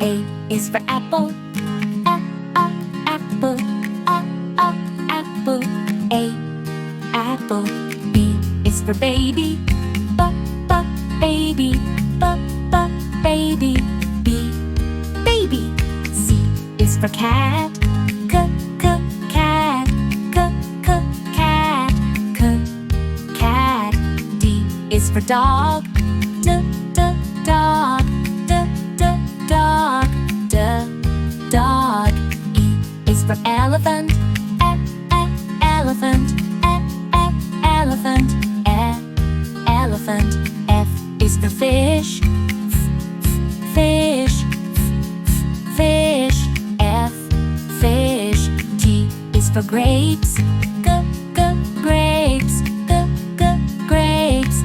A is for apple. Apple. Apple. A. Apple. B is for baby. Baby. Baby. B. Baby. C is for cat. Cat. Cat. Cat. D is for dog. Dog. Dog. Dog. E is for elephant. Elephant. Elephant. Elephant. F is for fish. Fish. Fish. F. Fish. G is for grapes. Grapes. Grapes.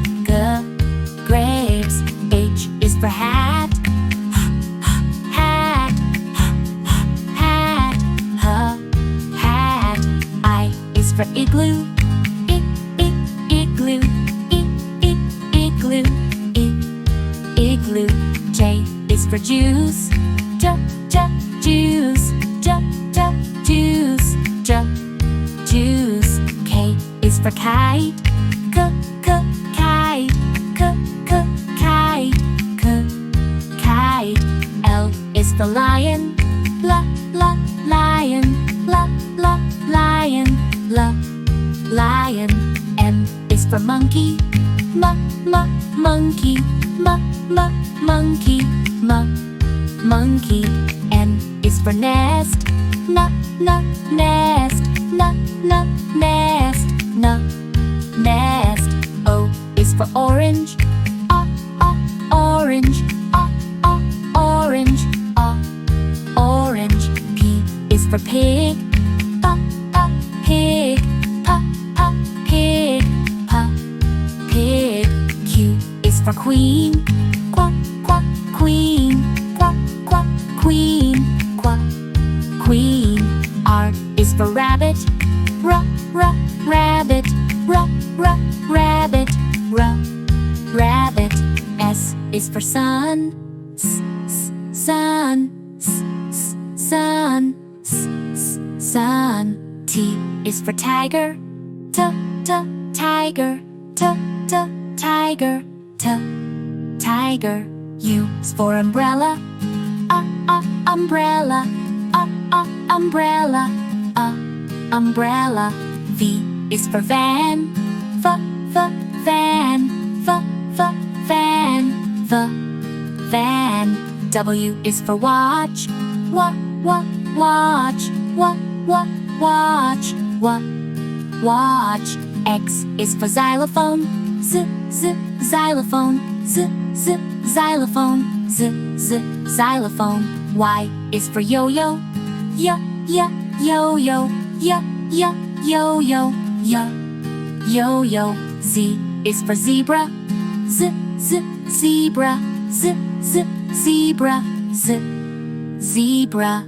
Grapes. H is for hat. Hat. Hat. Hat. I is for igloo. Igloo. Igloo. Igloo. J is for juice. Juice. Juice. Juice. K is for kite. Kite. Kite. Kite. L is for lion. Lion. Lion. Lion. M is for monkey. Monkey. Monkey. Monkey. N is for nest. Nest. Nest. O is for orange. Orange. Orange. Orange. P is for pig. Pig. Pig. Pig. Q is for queen. Queen. Queen. Queen. R is for rabbit. Rabbit. Rabbit. Rabbit. S is for sun. Sun. Sun. Sun. T is for tiger. Tiger. Tiger. Tiger. U is for umbrella. Umbrella. Umbrella. Umbrella. V is for van. Van. Van. Van. W is for watch. Watch. Watch. X is for xylophone. Xylophone. Xylophone. Xylophone. Y is for yo-yo. Yo-yo. Yo-yo. Yo-yo. Z is for zebra. Zebra. Zebra. Zebra.